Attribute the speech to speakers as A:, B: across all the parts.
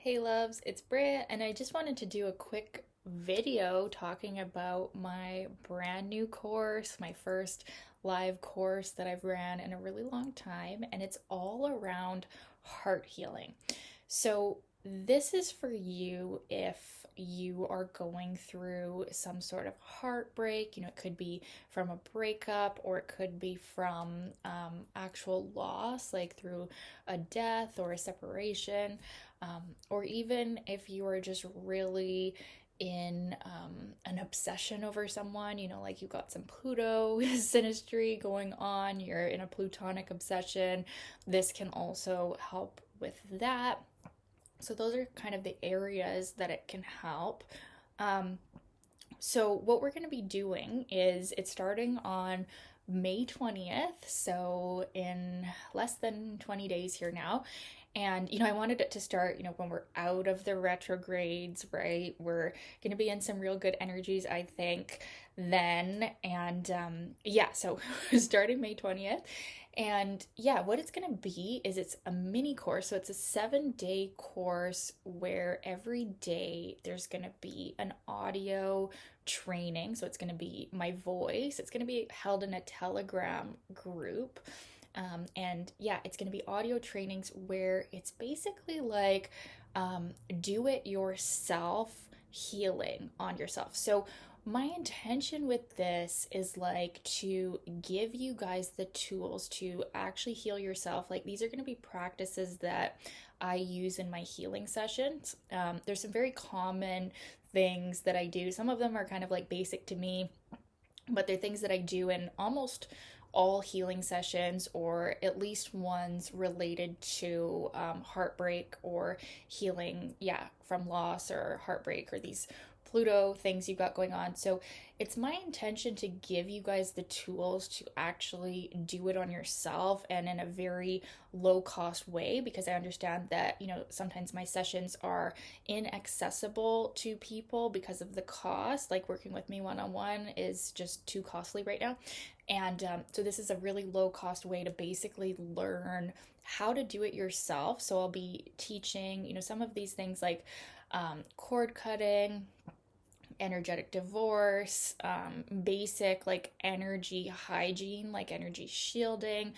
A: Hey loves, it's Brea, and I just wanted to do a quick video talking about my brand new course, my first live course that I've ran in a really long time, and it's all around heart healing. So, this is for you if you are going through some sort of heartbreak. It could be from a breakup or it could be from actual loss, like through a death or a separation, or even if you are just really in an obsession over someone, like you got some Pluto synastry going on, you're in a Plutonic obsession. This can also help with that. So, those are kind of the areas that it can help. Um, so, what we're going to be doing is it's starting on May 20th, so in less than 20 days here now. And, I wanted it to start, when we're out of the retrogrades, right? We're going to be in some real good energies, I think, then. And yeah, so starting May 20th. And yeah, what it's going to be is it's a mini course. So it's a 7-day course where every day there's going to be an audio training. So it's going to be my voice. It's going to be held in a Telegram group. And yeah, it's going to be audio trainings where it's basically like do it yourself healing on yourself. So, my intention with this is like to give you guys the tools to actually heal yourself. Like, these are going to be practices that I use in my healing sessions. There's some very common things that I do. Some of them are kind of like basic to me, but they're things that I do in almost all healing sessions, or at least ones related to heartbreak or healing, yeah, from loss or heartbreak or these Pluto things you've got going on. So it's my intention to give you guys the tools to actually do it on yourself and in a very low cost way, because I understand that, sometimes my sessions are inaccessible to people because of the cost. Like, working with me one on one is just too costly right now. And so, this is a really low cost way to basically learn how to do it yourself. So, I'll be teaching, some of these things like cord cutting, energetic divorce, basic like energy hygiene, like energy shielding,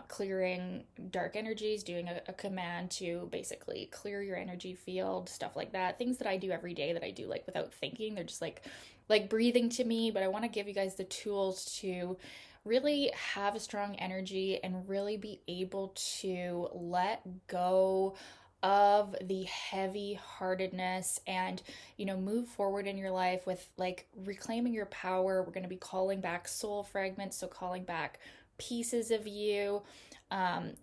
A: clearing dark energies, doing a command to basically clear your energy field, stuff like that. Things that I do every day that I do like without thinking. They're just like breathing to me, but I want to give you guys the tools to really have a strong energy and really be able to let go of the heavy heartedness and move forward in your life with like reclaiming your power. We're going to be calling back soul fragments, so calling back pieces of you,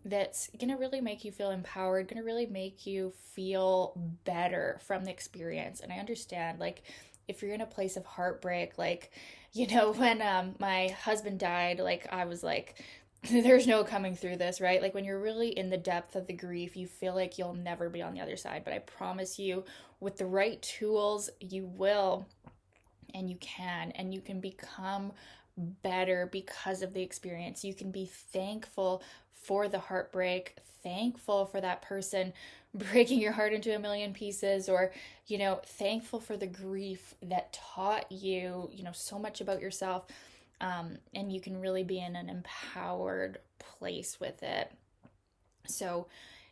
A: that's going to really make you feel empowered, going to really make you feel better from the experience. And I understand, like, if you're in a place of heartbreak, like, when my husband died, like, I was like, there's no coming through this, right? Like, when you're really in the depth of the grief, you feel like you'll never be on the other side. But I promise you, with the right tools, you will, and you can become better because of the experience. You can be thankful for the heartbreak, thankful for that person breaking your heart into a million pieces, or, thankful for the grief that taught you, so much about yourself. And you can really be in an empowered place with it. So,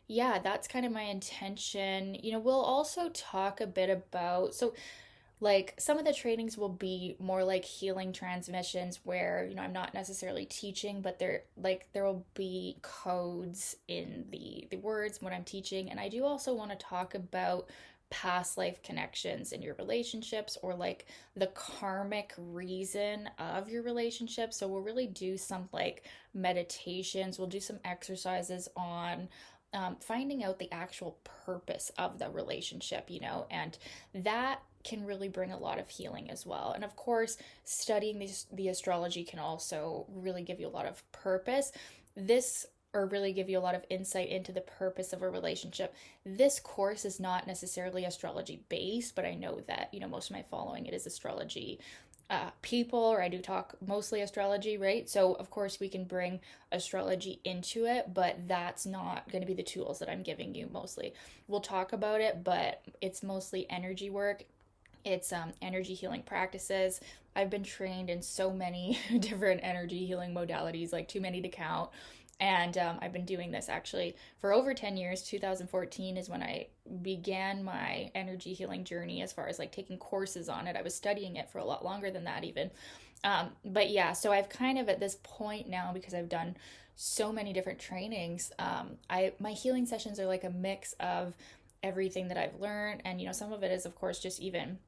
A: yeah, that's kind of my intention. We'll also talk a bit about, so like, some of the trainings will be more like healing transmissions where, I'm not necessarily teaching, but there will be codes in the words when I'm teaching. And I do also want to talk about past life connections in your relationships, or like the karmic reason of your relationship. So we'll really do some like meditations, we'll do some exercises on finding out the actual purpose of the relationship, and that can really bring a lot of healing as well. And of course, studying the astrology can also really give you a lot of purpose. This or really give you a lot of insight into the purpose of a relationship. This course is not necessarily astrology based, but I know that, most of my following, it is astrology people, or I do talk mostly astrology, right? So, of course, we can bring astrology into it, but that's not going to be the tools that I'm giving you mostly. We'll talk about it, but it's mostly energy work. It's energy healing practices. I've been trained in so many different energy healing modalities, like too many to count. And I've been doing this actually for over 10 years. 2014 is when I began my energy healing journey as far as like taking courses on it. I was studying it for a lot longer than that, even. But yeah, so I've kind of at this point now, because I've done so many different trainings, my healing sessions are like a mix of everything that I've learned. And, some of it is, of course, just even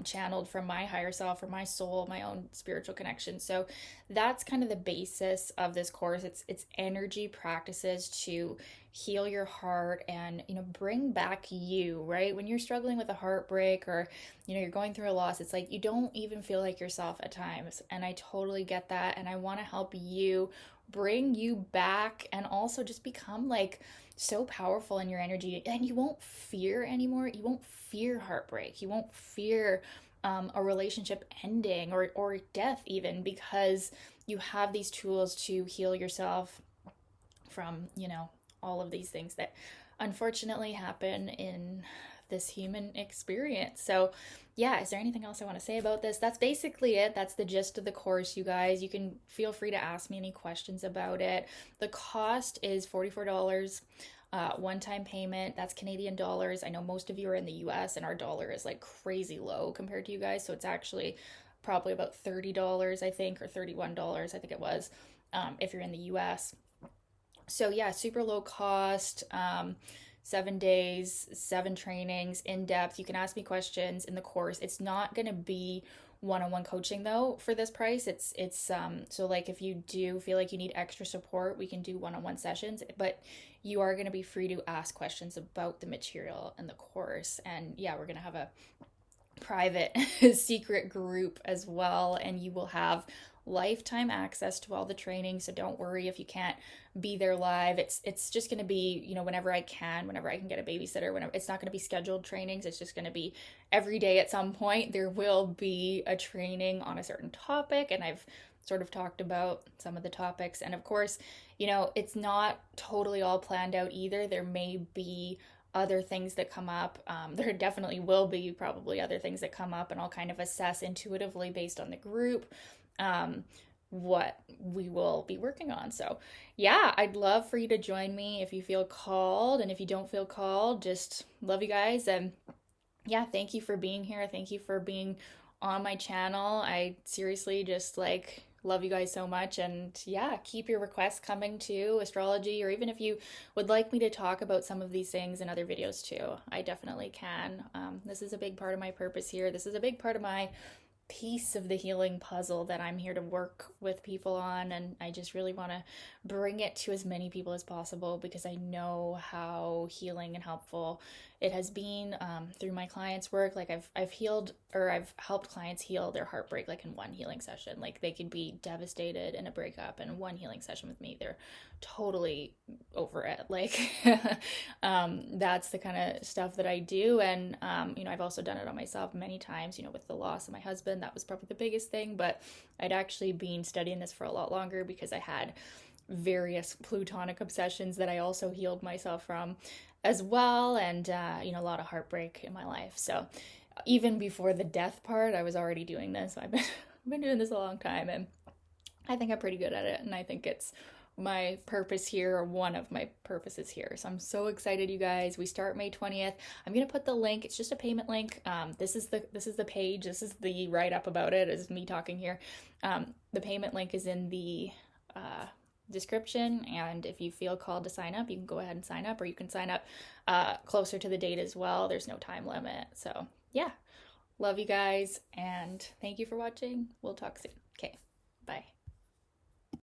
A: channeled from my higher self or my soul, my own spiritual connection. So that's kind of the basis of this course. It's energy practices to heal your heart and bring back you, right? When you're struggling with a heartbreak, or you're going through a loss, it's like you don't even feel like yourself at times. And I totally get that. And I want to help you bring you back, and also just become like so powerful in your energy, and you won't fear anymore. You won't fear heartbreak. You won't fear a relationship ending, or death even, because you have these tools to heal yourself from, all of these things that unfortunately happen in this human experience. So, yeah, is there anything else I want to say about this? That's basically it. That's the gist of the course, you guys. You can feel free to ask me any questions about it. The cost is $44. One-time payment. That's Canadian dollars. I know most of you are in the US, and our dollar is like crazy low compared to you guys, so it's actually probably about $30, I think, or $31, I think it was, if you're in the US. So yeah, super low cost. 7 days, 7 trainings, in depth. You can ask me questions in the course. It's not going to be one-on-one coaching though for this price. It's so like if you do feel like you need extra support, we can do one-on-one sessions, but you are going to be free to ask questions about the material and the course. And yeah, we're going to have a private secret group as well, and you will have lifetime access to all the training. So don't worry if you can't be there live. It's just going to be, whenever I can get a babysitter, whenever. It's not going to be scheduled trainings. It's just going to be every day at some point there will be a training on a certain topic, and I've sort of talked about some of the topics. And of course, it's not totally all planned out either. There may be other things that come up. There definitely will be probably other things that come up, and I'll kind of assess intuitively based on the group what we will be working on. So yeah, I'd love for you to join me if you feel called, and if you don't feel called, just love you guys. And yeah, thank you for being here. Thank you for being on my channel. I seriously just like love you guys so much. And yeah, keep your requests coming to astrology, or even if you would like me to talk about some of these things in other videos too, I definitely can. This is a big part of my purpose here. This is a big part of my piece of the healing puzzle that I'm here to work with people on, and I just really want to bring it to as many people as possible, because I know how healing and helpful it has been through my clients' work. Like I've healed, or I've helped clients heal their heartbreak like in one healing session. Like they could be devastated in a breakup, and one healing session with me, they're totally over it. Like that's the kind of stuff that I do. And I've also done it on myself many times, with the loss of my husband. That was probably the biggest thing, but I'd actually been studying this for a lot longer, because I had various plutonic obsessions that I also healed myself from as well. And a lot of heartbreak in my life. So even before the death part, I was already doing this. I've been doing this a long time, and I think I'm pretty good at it, and I think it's my purpose here, or one of my purposes here. So I'm so excited, you guys. We start May 20th. I'm gonna put the link. It's just a payment link. This is the page. This is the write up about it. Is me talking here. The payment link is in the description, and if you feel called to sign up, you can go ahead and sign up, or you can sign up closer to the date as well. There's no time limit. So yeah, love you guys, and thank you for watching. We'll talk soon. Okay, bye.